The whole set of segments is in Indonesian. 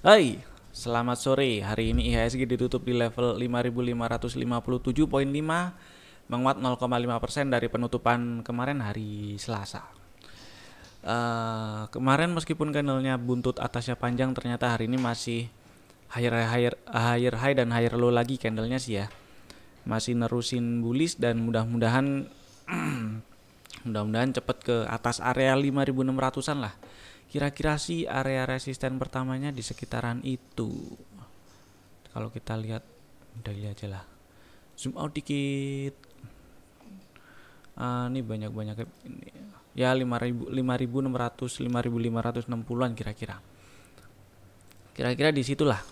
Hai, selamat sore. Hari ini IHSG ditutup di level 5.557,5, menguat 0,5% dari penutupan kemarin hari Selasa. Kemarin meskipun candlenya buntut atasnya panjang, ternyata hari ini masih higher high dan higher low lagi candlenya sih ya. Masih nerusin bullish dan mudah-mudahan mudah-mudahan cepet ke atas area 5.600-an lah. Kira-kira sih area resisten pertamanya di sekitaran itu. Kalau kita lihat dari aja lah. Zoom out dikit. Ini banyak-banyak ini. Ya 5.600, 5.560-an kira-kira. Kira-kira di situlah.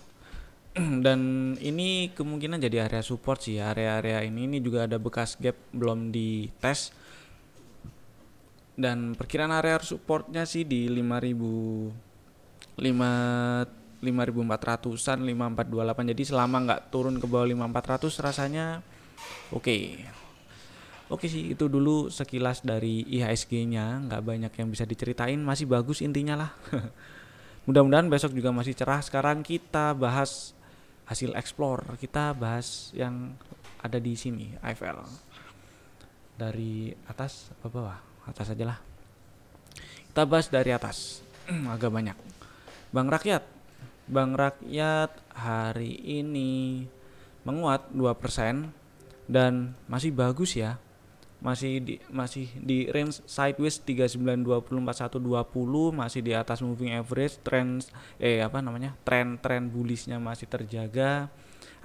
Dan ini kemungkinan jadi area support sih. Area-area ini juga ada bekas gap belum dites. Dan perkiraan area supportnya sih di 5.400-an, 5.428. Jadi selama nggak turun ke bawah 5.400 rasanya oke. Oke sih, itu dulu sekilas dari IHSG-nya. Nggak banyak yang bisa diceritain, masih bagus intinya lah. Mudah-mudahan besok juga masih cerah. Sekarang kita bahas hasil explore. Kita bahas yang ada di sini, IFL. Dari atas apa bawah? Atas aja lah. Kita bahas dari atas. Agak banyak. Bank Rakyat. Bank Rakyat hari ini menguat 2% dan masih bagus ya. Masih di range sideways 3920 4120, masih di atas moving average. Trend bullishnya masih terjaga.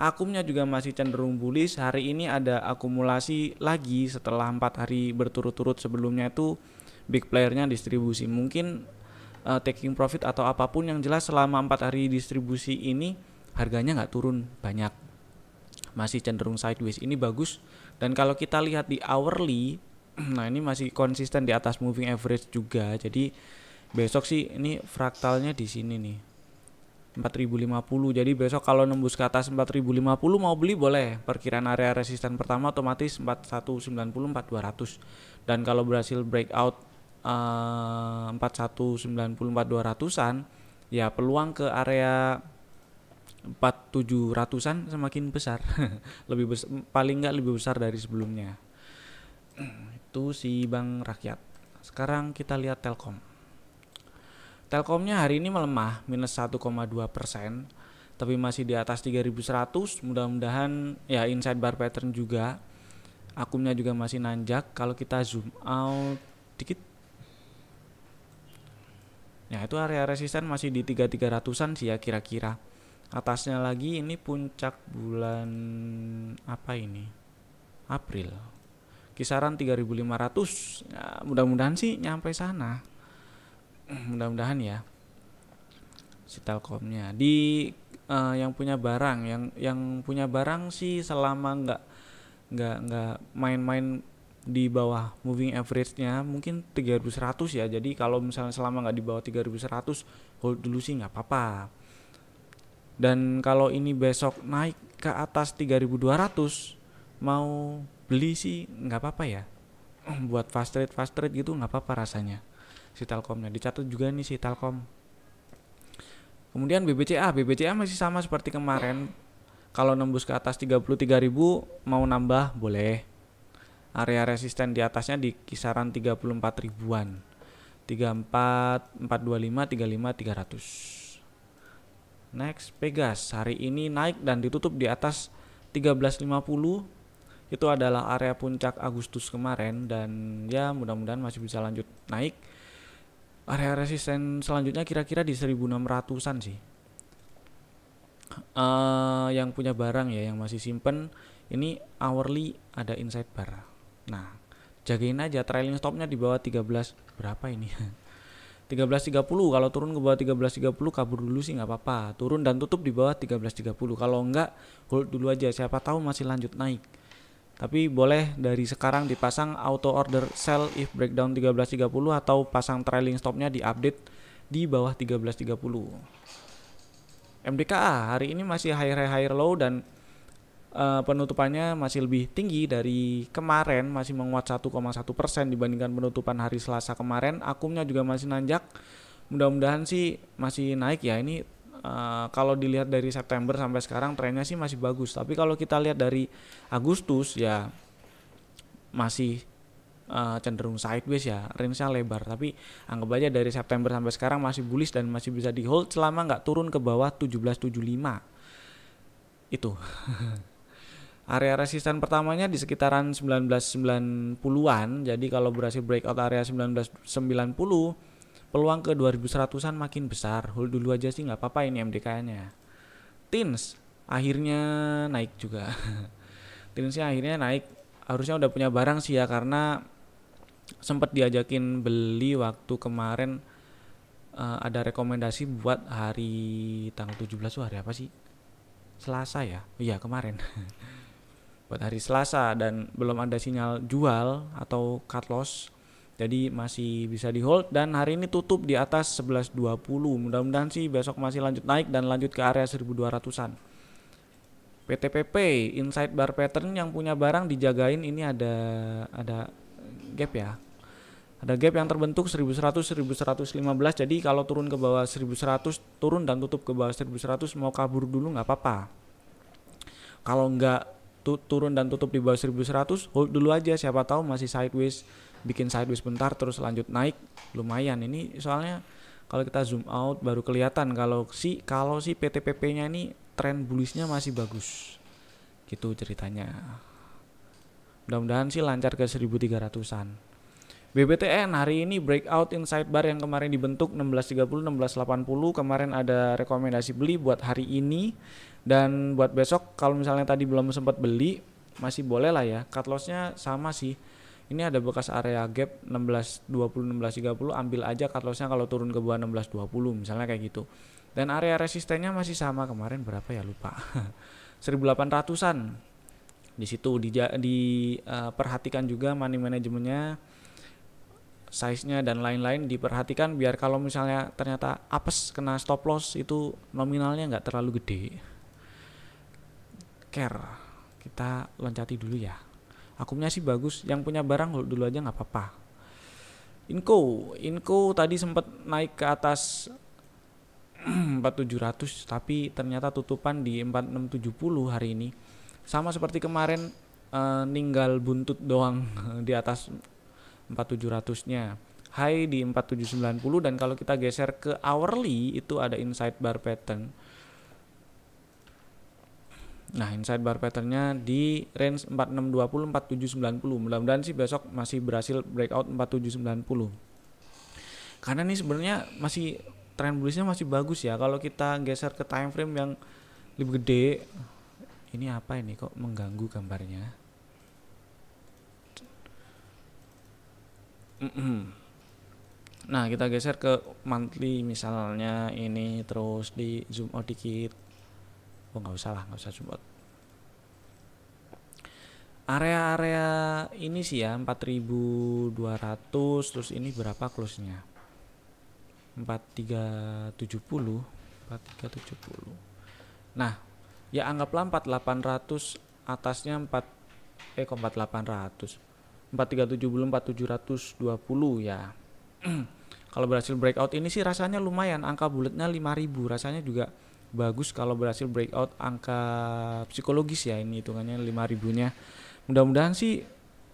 Akumnya juga masih cenderung bullish. Hari ini ada akumulasi lagi setelah 4 hari berturut-turut. Sebelumnya itu big playernya distribusi. Mungkin taking profit atau apapun, yang jelas selama 4 hari distribusi ini harganya nggak turun banyak. Masih cenderung sideways. Ini bagus. Dan kalau kita lihat di hourly, nah ini masih konsisten di atas moving average juga. Jadi besok sih ini fraktalnya di sini nih. 4050. Jadi besok kalau nembus ke atas 4050 mau beli boleh. Perkiraan area resisten pertama otomatis 4190 4200. Dan kalau berhasil breakout 4190 4200-an, ya peluang ke area 4700-an semakin besar. Paling nggak lebih besar dari sebelumnya. Itu si Bank Rakyat. Sekarang kita lihat Telkom. Telkomnya hari ini melemah minus 1,2%, tapi masih di atas 3100. Mudah-mudahan ya inside bar pattern juga. Akumnya juga masih nanjak. Kalau kita zoom out dikit, ya itu area resisten masih di 3300-an sih ya kira-kira. Atasnya lagi ini puncak bulan apa ini? April. Kisaran 3500. Ya, mudah-mudahan sih nyampe sana. Mudah-mudahan ya. Si Telkomnya di yang punya barang, yang punya barang sih selama nggak main-main di bawah moving average-nya mungkin 3100 ya. Jadi kalau misalnya selama nggak di bawah 3100, hold dulu sih nggak apa-apa. Dan kalau ini besok naik ke atas 3200, mau beli sih nggak apa-apa ya. Buat fast trade gitu nggak apa-apa rasanya. Si Telkomnya dicatat juga nih si Telkom. Kemudian BBCA masih sama seperti kemarin. Kalau nembus ke atas 33.000 mau nambah boleh. Area resisten di atasnya di kisaran 34 ribuan. 34, 425, 35, 300. Next, Pegas hari ini naik dan ditutup di atas 1350. Itu adalah area puncak Agustus kemarin dan ya mudah-mudahan masih bisa lanjut naik. Area resisten selanjutnya kira-kira di 1600-an sih. Yang punya barang ya, yang masih simpen, ini hourly ada inside bar. Nah, jagain aja trailing stopnya di bawah 13 berapa ini? 13.30. Kalau turun ke bawah 13.30 kabur dulu sih nggak apa-apa. Turun dan tutup di bawah 13.30. Kalau enggak, hold dulu aja. Siapa tahu masih lanjut naik. Tapi boleh dari sekarang dipasang auto order sell if breakdown 13.30 atau pasang trailing stopnya di update di bawah 13.30. MDKA hari ini masih higher low dan penutupannya masih lebih tinggi dari kemarin, masih menguat 1,1% dibandingkan penutupan hari Selasa kemarin. Akumnya juga masih nanjak. Mudah-mudahan sih masih naik ya. Ini kalau dilihat dari September sampai sekarang trennya sih masih bagus. Tapi kalau kita lihat dari Agustus ya masih cenderung sideways ya, range-nya lebar. Tapi anggap aja dari September sampai sekarang masih bullish dan masih bisa di hold selama nggak turun ke bawah 1775 itu. Area resisten pertamanya di sekitaran 1990-an. Jadi kalau berhasil breakout area 1990, peluang ke 2100-an makin besar. Hold dulu aja sih nggak apa-apa ini MDK-nya. TINS akhirnya naik juga. TINS-nya akhirnya naik. Harusnya udah punya barang sih ya, karena sempat diajakin beli waktu kemarin. Ada rekomendasi buat hari tanggal 17 tuh hari apa sih? Selasa ya? Iya kemarin. Buat hari Selasa dan belum ada sinyal jual atau cut loss. Jadi masih bisa di hold dan hari ini tutup di atas 1120. Mudah-mudahan sih besok masih lanjut naik dan lanjut ke area 1200-an. PTPP inside bar pattern yang punya barang dijagain, ini ada gap ya. Ada gap yang terbentuk 1100 1115. Jadi kalau turun ke bawah 1100, turun dan tutup ke bawah 1100, mau kabur dulu nggak apa-apa. Kalau nggak turun dan tutup di bawah 1100, hold dulu aja, siapa tahu masih sideways, bikin sideways bentar terus lanjut naik, lumayan. Ini soalnya kalau kita zoom out baru kelihatan kalau si PTPP-nya ini tren bullishnya masih bagus. Gitu ceritanya. Mudah-mudahan sih lancar ke 1300-an. BBTN hari ini breakout inside bar yang kemarin dibentuk 1630 1680. Kemarin ada rekomendasi beli buat hari ini. Dan buat besok kalau misalnya tadi belum sempat beli masih boleh lah ya. Cut loss-nya sama sih. Ini ada bekas area gap 1620 1630, ambil aja cut loss-nya kalau turun ke bawah 1620 misalnya kayak gitu. Dan area resistennya masih sama, kemarin berapa ya lupa. 1800-an. Di situ perhatikan juga money manajemennya, size-nya dan lain-lain diperhatikan biar kalau misalnya ternyata apes kena stop loss itu nominalnya nggak terlalu gede. Care kita loncati dulu ya. Akumnya sih bagus, yang punya barang hold dulu aja nggak apa-apa. Inco tadi sempat naik ke atas 4700 tapi ternyata tutupan di 4670 hari ini. Sama seperti kemarin, ninggal buntut doang di atas 4700-nya. High di 4790 dan kalau kita geser ke hourly itu ada inside bar pattern. Nah, inside bar patternnya di range 4620 4790. Mudah-mudahan sih besok masih berhasil breakout 4790. Karena ini sebenarnya masih tren bullishnya masih bagus ya. Kalau kita geser ke time frame yang lebih gede, ini apa ini kok mengganggu gambarnya? Nah, kita geser ke monthly misalnya ini, terus di zoom out dikit. Oh nggak usah zoom out. Area-area ini sih ya 4200, terus ini berapa close-nya? 4370. Nah, ya anggaplah 4800, atasnya 4800. 4370 4720 ya. Kalau berhasil breakout ini sih rasanya lumayan, angka bulatnya 5000, rasanya juga bagus kalau berhasil breakout angka psikologis ya, ini hitungannya 5000-nya. Mudah-mudahan sih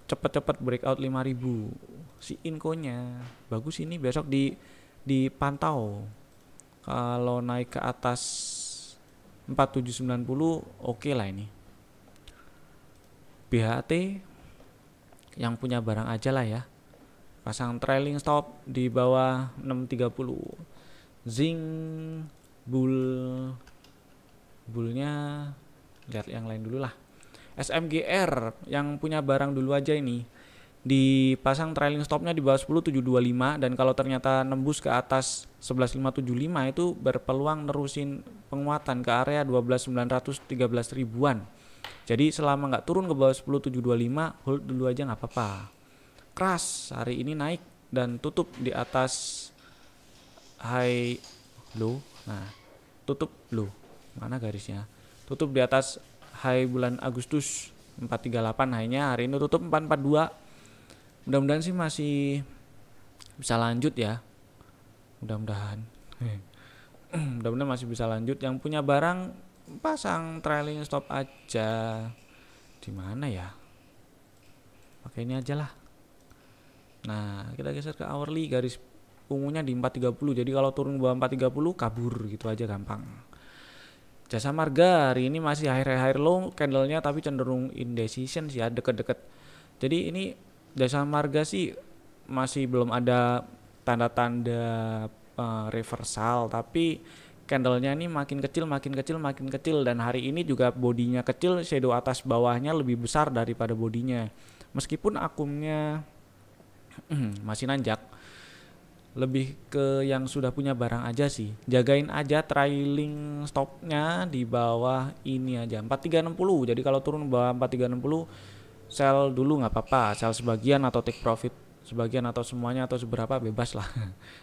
cepet-cepet breakout 5000. Si inkonya bagus, ini besok dipantau. Kalau naik ke atas 4790 oke lah ini. BHT yang punya barang aja lah ya. Pasang trailing stop di bawah 630. Zinc bullnya lihat yang lain dulu lah. SMGR yang punya barang dulu aja ini, dipasang trailing stopnya di bawah 10725 dan kalau ternyata nembus ke atas 11575 itu berpeluang nerusin penguatan ke area 12900 13 ribuan. Jadi selama nggak turun ke bawah 10725 hold dulu aja nggak apa-apa. Crash hari ini naik dan tutup di atas high low. Nah, tutup low. Mana garisnya? Tutup di atas high bulan Agustus 438, high-nya hari ini tutup 442. Mudah-mudahan sih masih bisa lanjut ya. Mudah-mudahan mudah-mudahan masih bisa lanjut. Yang punya barang pasang trailing stop aja. Di mana ya? Pakai ini aja lah. Nah, kita geser ke hourly, garis ungunya di 430. Jadi kalau turun ke bawah 430 kabur gitu aja, gampang. Jasa Marga hari ini masih high low candlenya, tapi cenderung indecision sih ya, deket-deket. Jadi ini Jasa Marga sih masih belum ada tanda-tanda reversal, tapi candlenya ini makin kecil, dan hari ini juga bodinya kecil, shadow atas bawahnya lebih besar daripada bodinya. Meskipun akumnya masih nanjak, lebih ke yang sudah punya barang aja sih. Jagain aja trailing stopnya di bawah ini aja 4360. Jadi kalau turun bawah 4360 sell dulu nggak apa-apa, sell sebagian atau take profit sebagian atau semuanya atau seberapa, bebas lah.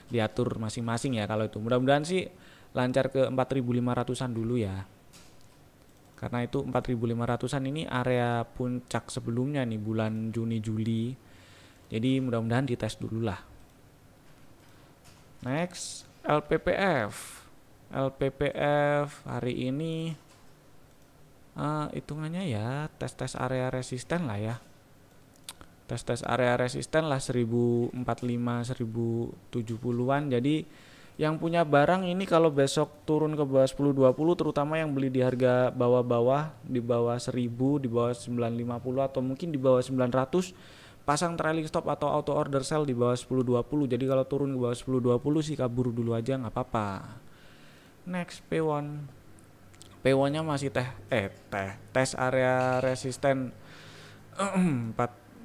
Diatur masing-masing ya kalau itu. Mudah-mudahan sih lancar ke 4500-an dulu ya. Karena itu 4500-an ini area puncak sebelumnya nih bulan Juni Juli. Jadi mudah-mudahan dites dulu lah. Next, LPPF. LPPF hari ini hitungannya ya tes area resisten lah ya. Tes area resisten lah 1045 1070-an. Jadi yang punya barang ini kalau besok turun ke bawah 1020, terutama yang beli di harga bawah-bawah, di bawah 1000, di bawah 950 atau mungkin di bawah 900, pasang trailing stop atau auto order sell di bawah 1020. Jadi kalau turun ke bawah 1020 sih kabur dulu aja, nggak apa-apa. Next, P1. P1-nya masih tes area resisten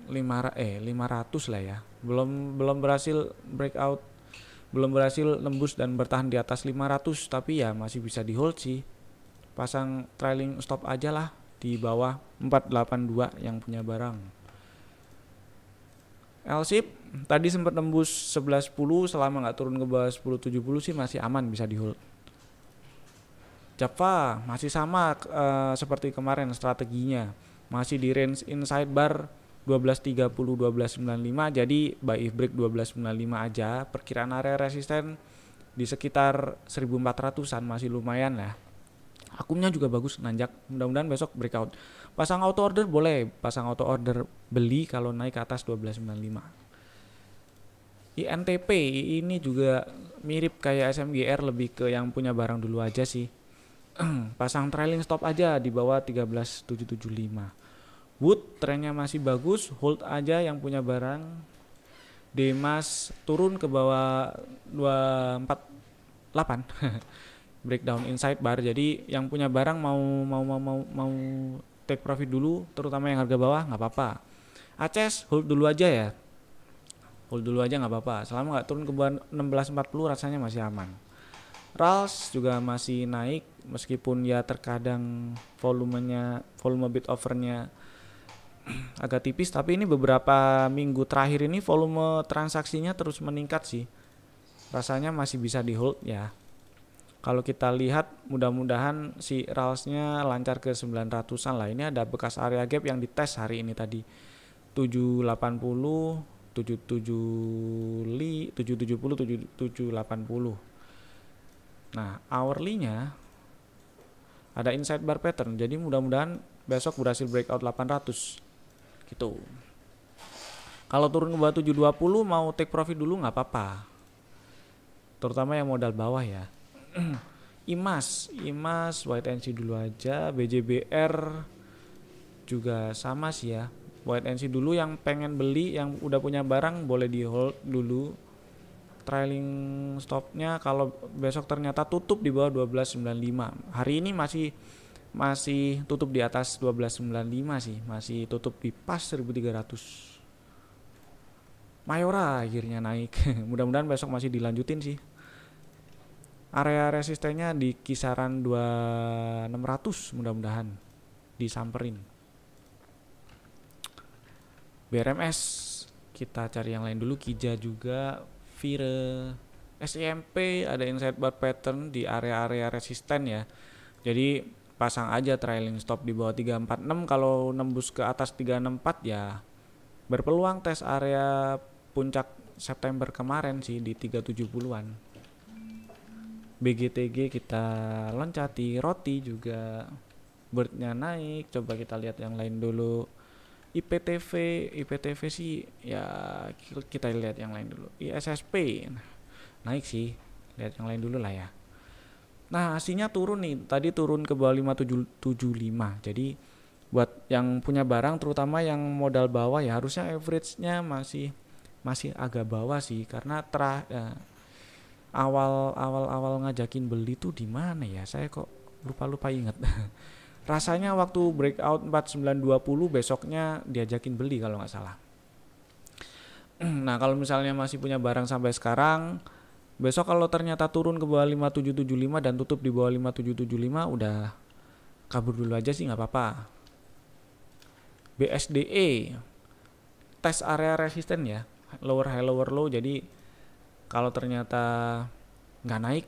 500 lah ya. Belum berhasil breakout, belum berhasil nembus dan bertahan di atas 500, tapi ya masih bisa di hold sih. Pasang trailing stop aja lah di bawah 482 yang punya barang. L-ship tadi sempat nembus 1110, selama nggak turun ke bawah 1070 sih masih aman, bisa di hold. Java masih sama seperti kemarin strateginya, masih di range inside bar 1230 1295, jadi buy if break 1295 aja. Perkiraan area resisten di sekitar 1400-an, masih lumayan lah. Akumnya juga bagus, nanjak, mudah-mudahan besok breakout. Pasang auto order boleh, pasang auto order beli kalau naik ke atas 1295. INTP ini juga mirip kayak SMGR, lebih ke yang punya barang dulu aja sih. Pasang trailing stop aja di bawah 13775. Wood trennya masih bagus, hold aja yang punya barang. Demas turun ke bawah 248. Breakdown inside bar, jadi yang punya barang mau take profit dulu, terutama yang harga bawah, nggak apa-apa. Aces hold dulu aja ya, hold dulu aja nggak apa-apa, selama nggak turun ke bawah 1640 rasanya masih aman. RALS juga masih naik, meskipun ya terkadang volume bid offernya agak tipis, tapi ini beberapa minggu terakhir ini volume transaksinya terus meningkat sih, rasanya masih bisa di hold ya. Kalau kita lihat, mudah-mudahan si RALS-nya lancar ke 900-an lah. Ini ada bekas area gap yang dites hari ini tadi. 780, 770, 780. Nah, hourly-nya ada inside bar pattern. Jadi mudah-mudahan besok berhasil breakout 800. Gitu. Kalau turun ke bawah 720 mau take profit dulu nggak apa-apa. Terutama yang modal bawah ya. IMAS white and see dulu aja. BJBR juga sama sih ya, white and see dulu. Yang pengen beli, yang udah punya barang boleh di hold dulu. Trailing stopnya kalau besok ternyata tutup di bawah 1295. Hari ini masih tutup di atas 1295 sih, masih tutup di pas 1300. Mayora akhirnya naik. Mudah-mudahan besok masih dilanjutin sih. Area resistennya di kisaran 2600, mudah-mudahan disamperin. BRMS kita cari yang lain dulu. Kija juga, Vire, SIMP ada inside bar pattern di area-area resisten ya. Jadi pasang aja trailing stop di bawah 346. Kalau nembus ke atas 364 ya berpeluang tes area puncak September kemarin sih di 370-an. BGTG kita loncati, roti juga birdnya naik. Coba kita lihat yang lain dulu. IPTV sih ya, kita lihat yang lain dulu. ISSP naik sih, lihat yang lain dulu lah ya. Nah aslinya turun nih, tadi turun ke bawah 5775. Jadi buat yang punya barang, terutama yang modal bawah ya, harusnya average-nya masih agak bawah sih, karena awal ngajakin beli tuh di mana ya, saya kok lupa ingat. Rasanya waktu breakout 4920 besoknya diajakin beli kalau nggak salah. Nah kalau misalnya masih punya barang sampai sekarang, besok kalau ternyata turun ke bawah 5775 dan tutup di bawah 5775, udah kabur dulu aja sih, nggak apa-apa. BSDE tes area resisten ya, lower high lower low. Jadi kalau ternyata nggak naik,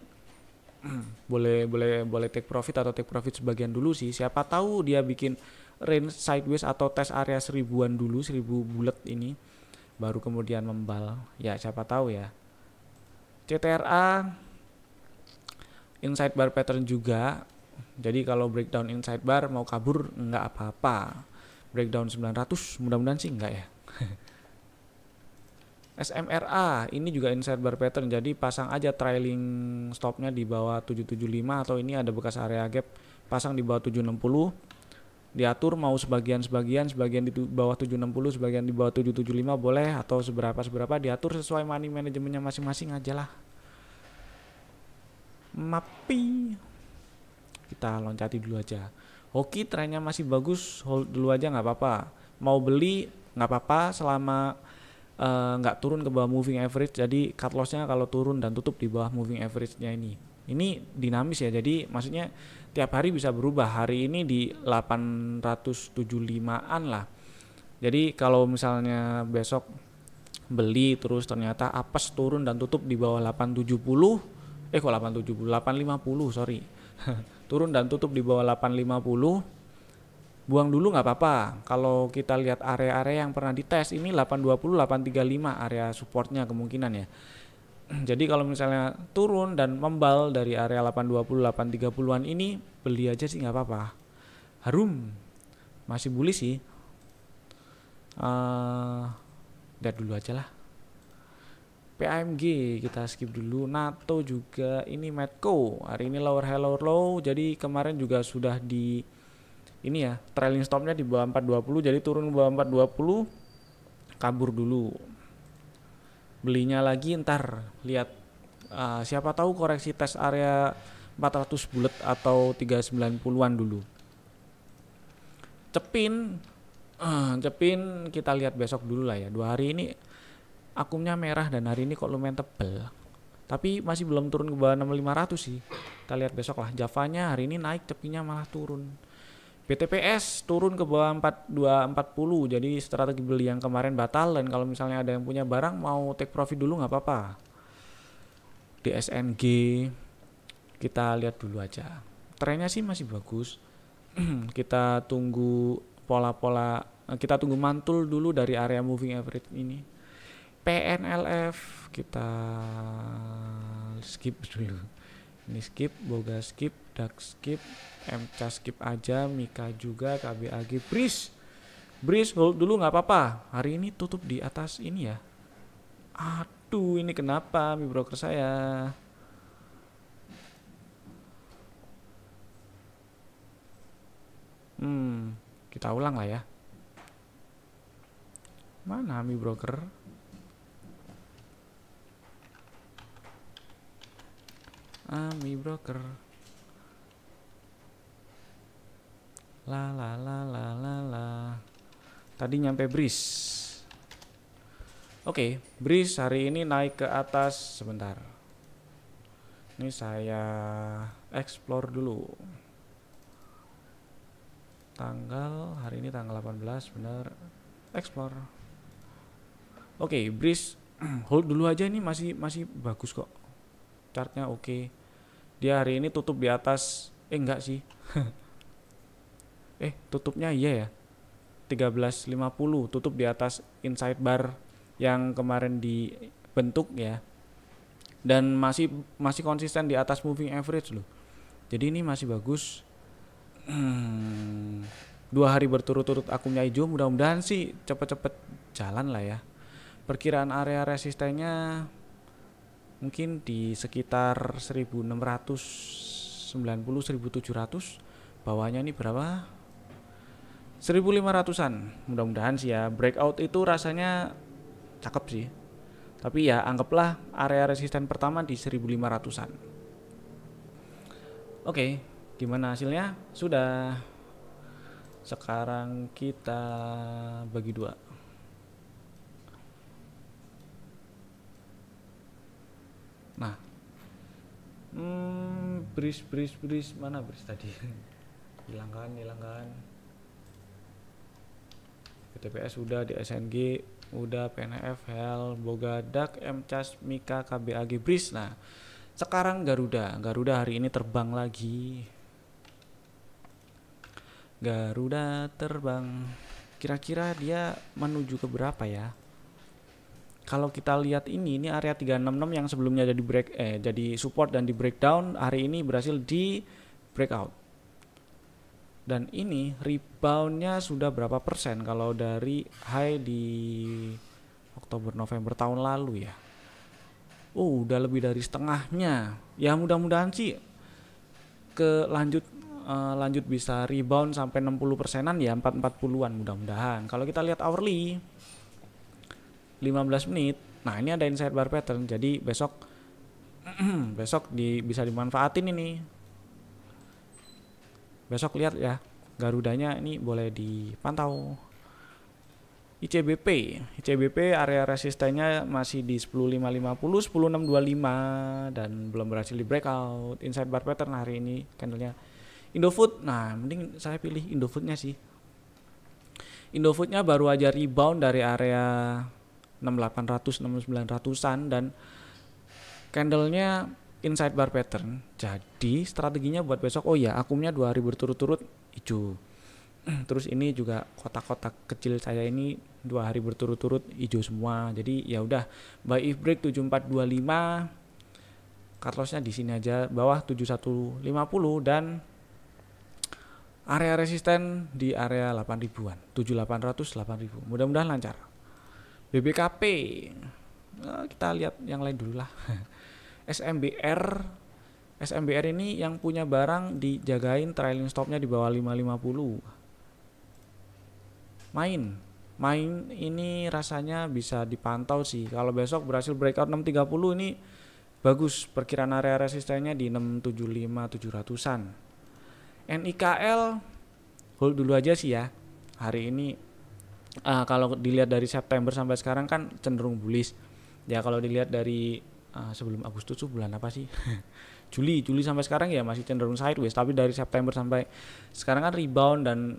boleh take profit atau take profit sebagian dulu sih. Siapa tahu dia bikin range sideways atau tes area 1000-an dulu, 1000 bulat ini, baru kemudian membal ya, siapa tahu ya. CTRA inside bar pattern juga. Jadi kalau breakdown inside bar mau kabur nggak apa-apa. Breakdown 900 mudah-mudahan sih enggak ya. SMRA ini juga inside bar pattern, jadi pasang aja trailing stopnya di bawah 775, atau ini ada bekas area gap, pasang di bawah 760. Diatur mau sebagian di bawah 760, sebagian di bawah 775 boleh, atau seberapa diatur sesuai money manajemennya masing-masing aja lah. Mapi kita loncati dulu aja. Hoki trennya masih bagus, hold dulu aja nggak apa-apa. Mau beli nggak apa-apa selama nggak turun ke bawah moving average. Jadi cut lossnya kalau turun dan tutup di bawah moving average-nya ini dinamis ya. Jadi maksudnya tiap hari bisa berubah. Hari ini di 875-an lah. Jadi kalau misalnya besok beli terus ternyata apes turun dan tutup di bawah 870, 850 sorry. Turun dan tutup di bawah 850, buang dulu nggak apa-apa. Kalau kita lihat area-area yang pernah dites, ini 820, 835 area supportnya kemungkinan ya. Jadi kalau misalnya turun dan membal dari area 820, 830-an ini, beli aja sih nggak apa-apa. Harum, masih bullish sih. Lihat dulu aja lah. PAMG kita skip dulu. NATO juga, ini Medco hari ini lower high lower low. Jadi kemarin juga sudah di ini ya, trailing stopnya di bawah 420, jadi turun ke bawah 420, kabur dulu. Belinya lagi ntar lihat, siapa tahu koreksi tes area 400 bulat atau 390-an dulu. Cepin kita lihat besok dulu lah ya. 2 hari ini akumnya merah dan hari ini kok lumayan tebel, tapi masih belum turun ke bawah 6500 sih. Kita lihat besok lah. Javanya hari ini naik, cepinnya malah turun. BTPS turun ke bawah 4240, jadi strategi beli yang kemarin batal. Dan kalau misalnya ada yang punya barang mau take profit dulu nggak apa-apa. DSNG kita lihat dulu aja, trennya sih masih bagus. Kita tunggu pola-pola, kita tunggu mantul dulu dari area moving average ini. PNLF kita skip dulu. Ini skip, Boga skip, DAX skip, MCA skip aja, Mika juga, KBAG, Breeze hold dulu nggak apa-apa. Hari ini tutup di atas ini ya. Aduh, ini kenapa mi broker saya? Kita ulang lah ya. Mana mi broker? Ami broker. La. Tadi nyampe Breeze. Oke, Breeze hari ini naik ke atas sebentar. Ini saya explore dulu. Hari ini tanggal 18 benar. Explore. Oke, Breeze hold dulu aja, ini masih bagus kok. Chartnya oke. Dia hari ini tutup di atas, enggak sih. Tutupnya iya ya. 1350 tutup di atas inside bar yang kemarin dibentuk ya. dan masih konsisten di atas moving average loh. Jadi ini masih bagus. 2 hari berturut-turut akumnya hijau, mudah-mudahan sih cepet-cepet jalan lah ya. Perkiraan area resistennya mungkin di sekitar 1690 1700. Bawahnya ini berapa? 1500-an. Mudah-mudahan sih ya. Breakout itu rasanya cakep sih. Tapi ya anggaplah area resisten pertama di 1500-an. Oke, gimana hasilnya? Sudah. Sekarang kita bagi dua. Nah, bris mana bris tadi? hilangkan. PTPS udah, di SNG udah, PNF, HEL, Bogadak, MCAS, Mika, KBAG, bris. Nah, sekarang Garuda hari ini terbang lagi. Garuda terbang. Kira-kira dia menuju ke berapa ya? Kalau kita lihat ini area 366 yang sebelumnya jadi support dan di breakdown, hari ini berhasil di breakout. Dan ini reboundnya sudah berapa persen kalau dari high di Oktober November tahun lalu ya? Udah lebih dari setengahnya. Ya mudah-mudahan sih lanjut bisa rebound sampai 60%-an ya, 440-an mudah-mudahan. Kalau kita lihat hourly 15 menit. Nah, ini ada inside bar pattern. Jadi besok bisa dimanfaatin ini. Besok lihat ya, Garudanya ini boleh dipantau. ICBP area resistennya masih di 10550, 10625 dan belum berhasil di breakout. Inside bar pattern hari ini candlenya. Indofood, nah mending saya pilih Indofoodnya sih. Indofoodnya baru aja rebound dari area 6800, 6900-an dan candlenya inside bar pattern. Jadi strateginya buat besok, akumnya 2 hari berturut-turut hijau. Terus ini juga kotak-kotak kecil saya ini 2 hari berturut-turut hijau semua. Jadi ya udah, buy if break 7425, cut lossnya di sini aja, bawah 7150 dan area resisten di area 8000-an, 7800, 8000. Mudah-mudahan lancar. BBKP, kita lihat yang lain dulu lah. SMBR ini yang punya barang dijagain trailing stopnya di bawah 550. Main ini rasanya bisa dipantau sih. Kalau besok berhasil breakout 630 ini bagus. Perkiraan area resistennya di 675 700-an. NIKL hold dulu aja sih ya. Hari ini kalau dilihat dari September sampai sekarang kan cenderung bullish. Ya kalau dilihat dari sebelum Agustus tuh bulan apa sih? Juli sampai sekarang ya masih cenderung sideways, tapi dari September sampai sekarang kan rebound dan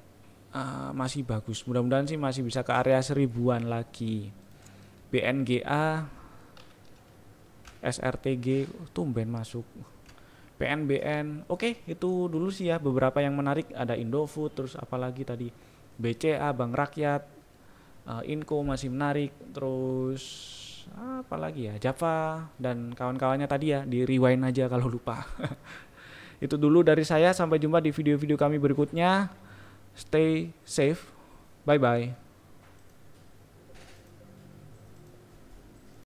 masih bagus. Mudah-mudahan sih masih bisa ke area 1000-an lagi. BNGA, SRTG tumben masuk. PNBN, oke, itu dulu sih ya beberapa yang menarik. Ada Indofood, terus apalagi tadi BCA, Bank Rakyat, Inco masih menarik, terus apalagi ya, Java dan kawan-kawannya tadi ya, di rewind aja kalau lupa. Itu dulu dari saya, sampai jumpa di video-video kami berikutnya. Stay safe, bye bye.